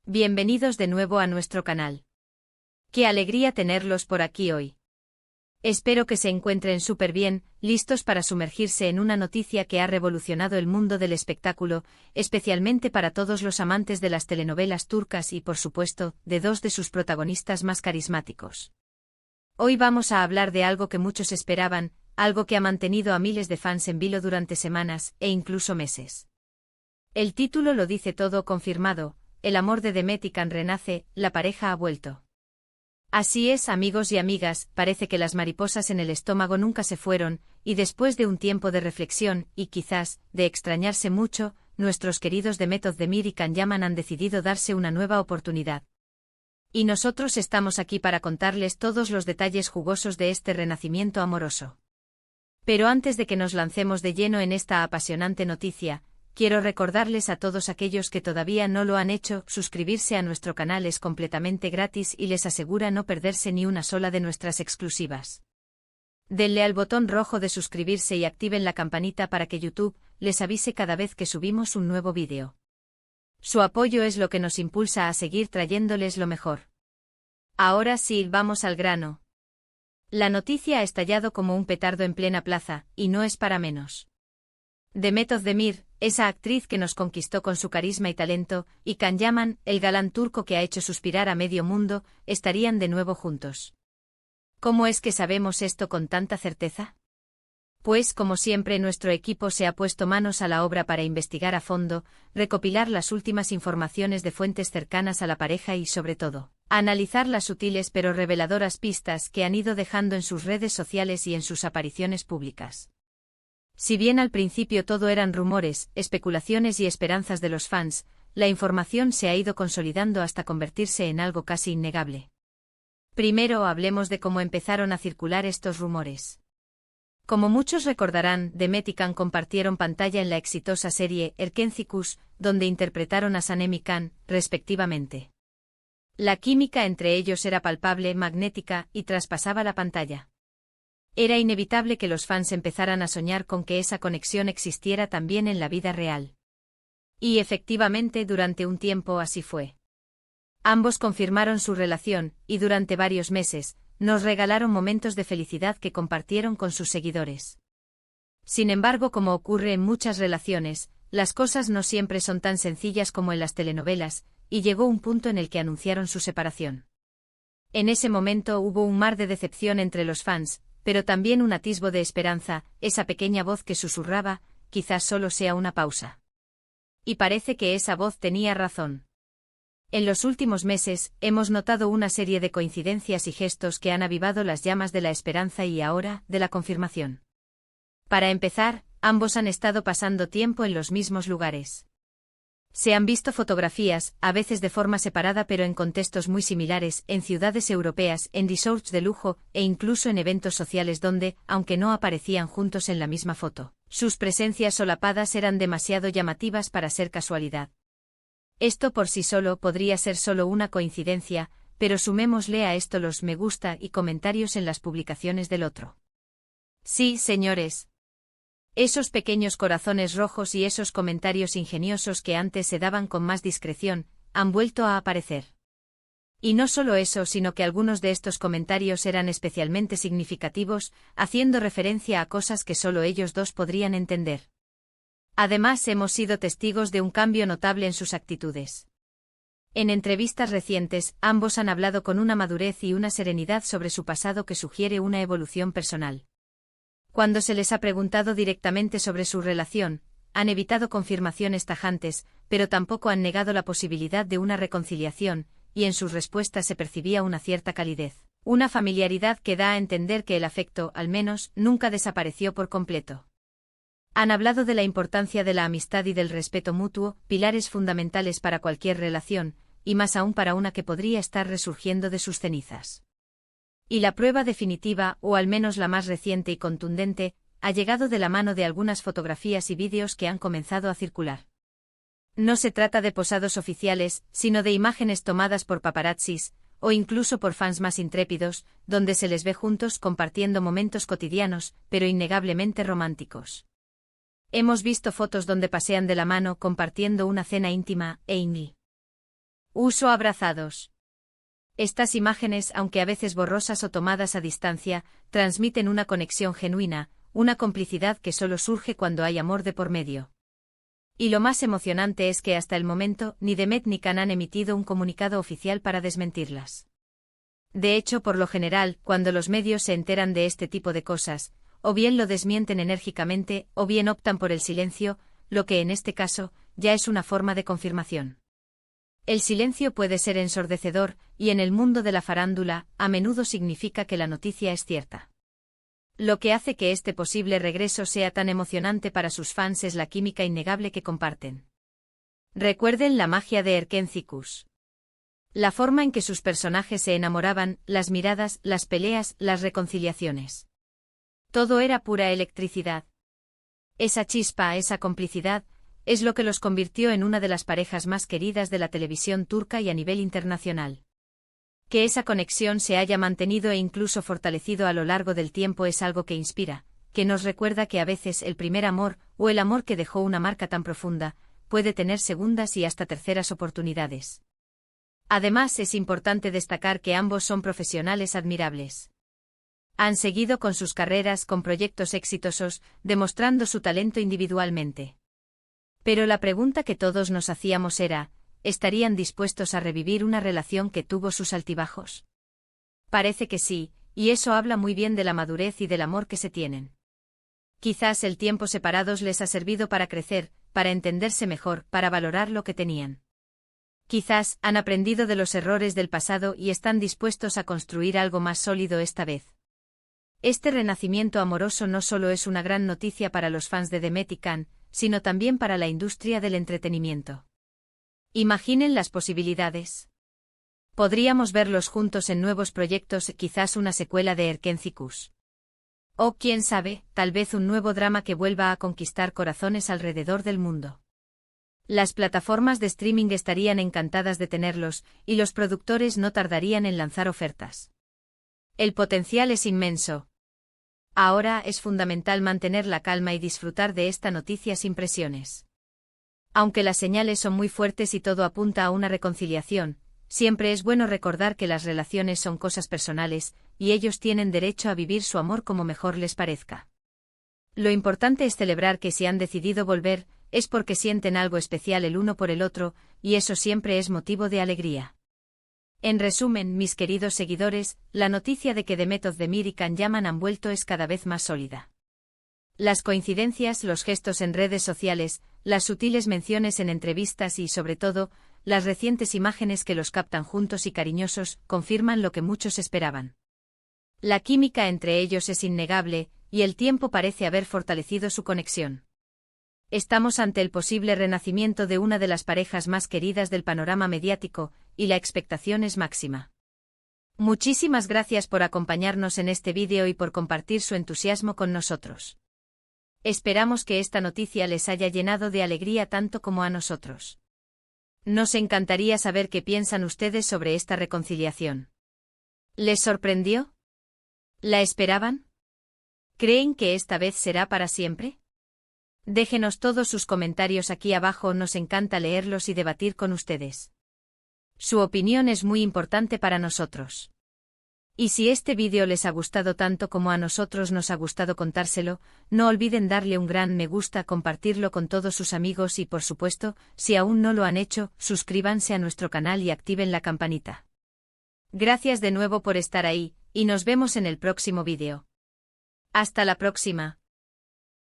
Bienvenidos de nuevo a nuestro canal. Qué alegría tenerlos por aquí hoy. Espero que se encuentren súper bien, listos para sumergirse en una noticia que ha revolucionado el mundo del espectáculo, especialmente para todos los amantes de las telenovelas turcas y, por supuesto, de dos de sus protagonistas más carismáticos. Hoy vamos a hablar de algo que muchos esperaban, algo que ha mantenido a miles de fans en vilo durante semanas, e incluso meses. El título lo dice todo: confirmado, el amor de Demet y Can renace, la pareja ha vuelto. Así es, amigos y amigas, parece que las mariposas en el estómago nunca se fueron, y después de un tiempo de reflexión, y quizás, de extrañarse mucho, nuestros queridos Demet Özdemir y Can Yaman han decidido darse una nueva oportunidad. Y nosotros estamos aquí para contarles todos los detalles jugosos de este renacimiento amoroso. Pero antes de que nos lancemos de lleno en esta apasionante noticia, quiero recordarles a todos aquellos que todavía no lo han hecho: suscribirse a nuestro canal es completamente gratis y les asegura no perderse ni una sola de nuestras exclusivas. Denle al botón rojo de suscribirse y activen la campanita para que YouTube les avise cada vez que subimos un nuevo vídeo. Su apoyo es lo que nos impulsa a seguir trayéndoles lo mejor. Ahora sí, vamos al grano. La noticia ha estallado como un petardo en plena plaza, y no es para menos. Demet Özdemir, esa actriz que nos conquistó con su carisma y talento, y Can Yaman, el galán turco que ha hecho suspirar a medio mundo, estarían de nuevo juntos. ¿Cómo es que sabemos esto con tanta certeza? Pues, como siempre, nuestro equipo se ha puesto manos a la obra para investigar a fondo, recopilar las últimas informaciones de fuentes cercanas a la pareja y, sobre todo, analizar las sutiles pero reveladoras pistas que han ido dejando en sus redes sociales y en sus apariciones públicas. Si bien al principio todo eran rumores, especulaciones y esperanzas de los fans, la información se ha ido consolidando hasta convertirse en algo casi innegable. Primero hablemos de cómo empezaron a circular estos rumores. Como muchos recordarán, Demet y Can compartieron pantalla en la exitosa serie Erkenci, donde interpretaron a Sanem y Can, respectivamente. La química entre ellos era palpable, magnética, y traspasaba la pantalla. Era inevitable que los fans empezaran a soñar con que esa conexión existiera también en la vida real. Y efectivamente, durante un tiempo así fue. Ambos confirmaron su relación, y durante varios meses, nos regalaron momentos de felicidad que compartieron con sus seguidores. Sin embargo, como ocurre en muchas relaciones, las cosas no siempre son tan sencillas como en las telenovelas, y llegó un punto en el que anunciaron su separación. En ese momento hubo un mar de decepción entre los fans, pero también un atisbo de esperanza, esa pequeña voz que susurraba: quizás solo sea una pausa. Y parece que esa voz tenía razón. En los últimos meses, hemos notado una serie de coincidencias y gestos que han avivado las llamas de la esperanza y ahora, de la confirmación. Para empezar, ambos han estado pasando tiempo en los mismos lugares. Se han visto fotografías, a veces de forma separada pero en contextos muy similares, en ciudades europeas, en resorts de lujo, e incluso en eventos sociales donde, aunque no aparecían juntos en la misma foto, sus presencias solapadas eran demasiado llamativas para ser casualidad. Esto por sí solo podría ser solo una coincidencia, pero sumémosle a esto los me gusta y comentarios en las publicaciones del otro. Sí, señores. Esos pequeños corazones rojos y esos comentarios ingeniosos que antes se daban con más discreción, han vuelto a aparecer. Y no solo eso, sino que algunos de estos comentarios eran especialmente significativos, haciendo referencia a cosas que solo ellos dos podrían entender. Además, hemos sido testigos de un cambio notable en sus actitudes. En entrevistas recientes, ambos han hablado con una madurez y una serenidad sobre su pasado que sugiere una evolución personal. Cuando se les ha preguntado directamente sobre su relación, han evitado confirmaciones tajantes, pero tampoco han negado la posibilidad de una reconciliación, y en sus respuestas se percibía una cierta calidez, una familiaridad que da a entender que el afecto, al menos, nunca desapareció por completo. Han hablado de la importancia de la amistad y del respeto mutuo, pilares fundamentales para cualquier relación, y más aún para una que podría estar resurgiendo de sus cenizas. Y la prueba definitiva, o al menos la más reciente y contundente, ha llegado de la mano de algunas fotografías y vídeos que han comenzado a circular. No se trata de posados oficiales, sino de imágenes tomadas por paparazzis, o incluso por fans más intrépidos, donde se les ve juntos compartiendo momentos cotidianos, pero innegablemente románticos. Hemos visto fotos donde pasean de la mano compartiendo una cena íntima, e Uso abrazados. Estas imágenes, aunque a veces borrosas o tomadas a distancia, transmiten una conexión genuina, una complicidad que solo surge cuando hay amor de por medio. Y lo más emocionante es que hasta el momento, ni Demet ni Can han emitido un comunicado oficial para desmentirlas. De hecho, por lo general, cuando los medios se enteran de este tipo de cosas, o bien lo desmienten enérgicamente, o bien optan por el silencio, lo que en este caso, ya es una forma de confirmación. El silencio puede ser ensordecedor, y en el mundo de la farándula, a menudo significa que la noticia es cierta. Lo que hace que este posible regreso sea tan emocionante para sus fans es la química innegable que comparten. Recuerden la magia de Erkenci-Kuş. La forma en que sus personajes se enamoraban, las miradas, las peleas, las reconciliaciones. Todo era pura electricidad. Esa chispa, esa complicidad, es lo que los convirtió en una de las parejas más queridas de la televisión turca y a nivel internacional. Que esa conexión se haya mantenido e incluso fortalecido a lo largo del tiempo es algo que inspira, que nos recuerda que a veces el primer amor, o el amor que dejó una marca tan profunda, puede tener segundas y hasta terceras oportunidades. Además, es importante destacar que ambos son profesionales admirables. Han seguido con sus carreras con proyectos exitosos, demostrando su talento individualmente. Pero la pregunta que todos nos hacíamos era, ¿estarían dispuestos a revivir una relación que tuvo sus altibajos? Parece que sí, y eso habla muy bien de la madurez y del amor que se tienen. Quizás el tiempo separados les ha servido para crecer, para entenderse mejor, para valorar lo que tenían. Quizás han aprendido de los errores del pasado y están dispuestos a construir algo más sólido esta vez. Este renacimiento amoroso no solo es una gran noticia para los fans de Demet y Can, sino también para la industria del entretenimiento. Imaginen las posibilidades. Podríamos verlos juntos en nuevos proyectos, quizás una secuela de Erkenci-Kuş. O quién sabe, tal vez un nuevo drama que vuelva a conquistar corazones alrededor del mundo. Las plataformas de streaming estarían encantadas de tenerlos, y los productores no tardarían en lanzar ofertas. El potencial es inmenso. Ahora es fundamental mantener la calma y disfrutar de esta noticia sin presiones. Aunque las señales son muy fuertes y todo apunta a una reconciliación, siempre es bueno recordar que las relaciones son cosas personales, y ellos tienen derecho a vivir su amor como mejor les parezca. Lo importante es celebrar que si han decidido volver, es porque sienten algo especial el uno por el otro, y eso siempre es motivo de alegría. En resumen, mis queridos seguidores, la noticia de que Demet Özdemir y Can Yaman han vuelto es cada vez más sólida. Las coincidencias, los gestos en redes sociales, las sutiles menciones en entrevistas y, sobre todo, las recientes imágenes que los captan juntos y cariñosos, confirman lo que muchos esperaban. La química entre ellos es innegable, y el tiempo parece haber fortalecido su conexión. Estamos ante el posible renacimiento de una de las parejas más queridas del panorama mediático, y la expectación es máxima. Muchísimas gracias por acompañarnos en este vídeo y por compartir su entusiasmo con nosotros. Esperamos que esta noticia les haya llenado de alegría tanto como a nosotros. Nos encantaría saber qué piensan ustedes sobre esta reconciliación. ¿Les sorprendió? ¿La esperaban? ¿Creen que esta vez será para siempre? Déjenos todos sus comentarios aquí abajo, nos encanta leerlos y debatir con ustedes. Su opinión es muy importante para nosotros. Y si este vídeo les ha gustado tanto como a nosotros nos ha gustado contárselo, no olviden darle un gran me gusta, compartirlo con todos sus amigos y, por supuesto, si aún no lo han hecho, suscríbanse a nuestro canal y activen la campanita. Gracias de nuevo por estar ahí, y nos vemos en el próximo vídeo. Hasta la próxima.